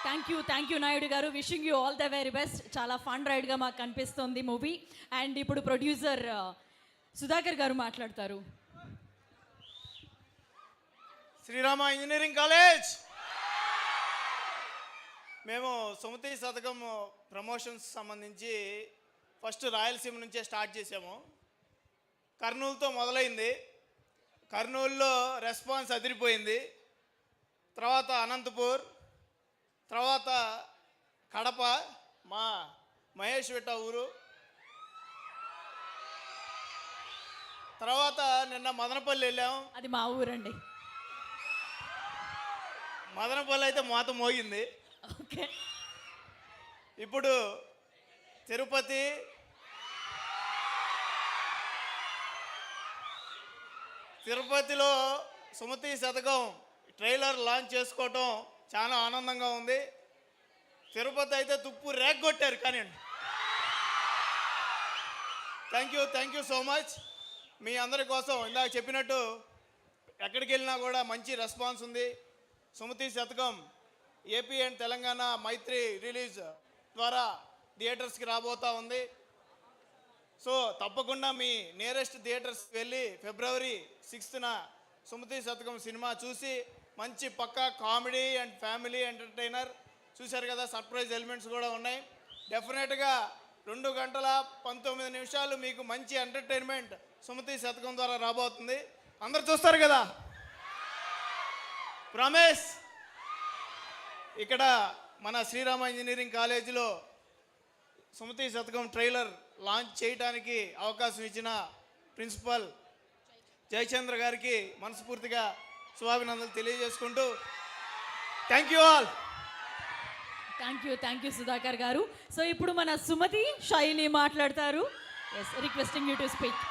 Thank you Naidu గారు. Wishing you all the very best. చాలా fun రైడ్గా మాకు కనిపిస్తుంది మూవీ. అండ్ ఇప్పుడు ప్రొడ్యూసర్ సుధాకర్ గారు మాట్లాడతారు. శ్రీరామ ఇంజనీరింగ్ కాలేజ్ మేము సుమతి శతకం ప్రమోషన్స్ సంబంధించి ఫస్ట్ రాయలసీమ నుంచే స్టార్ట్ చేసాము. కర్నూలుతో మొదలైంది. కర్నూలులో రెస్పాన్స్ అదిరిపోయింది. తర్వాత అనంతపూర్, తర్వాత కడప, మా మహేష్ విట్ట ఊరు, తర్వాత నిన్న మదనపల్లి వెళ్ళాం. అది మా ఊరండి. మదనపల్లి అయితే మోత మోగింది. ఓకే. ఇప్పుడు తిరుపతి, తిరుపతిలో సుమతి శతకం ట్రైలర్ లాంచ్ చేసుకోవటం చాలా ఆనందంగా ఉంది. తిరుపతి అయితే తుప్పు రేగొట్టారు. కానీ థ్యాంక్ యూ సో మచ్. మీ అందరి కోసం ఇందాక చెప్పినట్టు ఎక్కడికి వెళ్ళినా కూడా మంచి రెస్పాన్స్ ఉంది. Sumathi Sathakam AP and Telangana Mythri release ద్వారా థియేటర్స్కి రాబోతూ ఉంది. సో తప్పకుండా మీ నియరెస్ట్ థియేటర్స్కి వెళ్ళి February 6th సుమతి శతకం సినిమా చూసి మంచి పక్కా కామెడీ అండ్ ఫ్యామిలీ ఎంటర్టైనర్ చూశారు కదా. సర్ప్రైజ్ ఎలిమెంట్స్ కూడా ఉన్నాయి. డెఫినెట్గా 2 గంటల 19 నిమిషాలు మీకు మంచి ఎంటర్టైన్మెంట్ సుమతి శతకం ద్వారా రాబోతుంది. అందరు చూస్తారు కదా. రమేష్ ఇక్కడ మన శ్రీరామ ఇంజనీరింగ్ కాలేజీలో సుమతి శతకం ట్రైలర్ లాంచ్ చేయడానికి అవకాశం ఇచ్చిన ప్రిన్సిపల్ జయచంద్ర గారికి మనస్ఫూర్తిగా శుభాభినందనలు తెలియజేసుకుంటూ thank you all. Thank you Sudhakar గారు. సో ఇప్పుడు మన సుమతి శైలి మాట్లాడతారు. Requesting you to speak.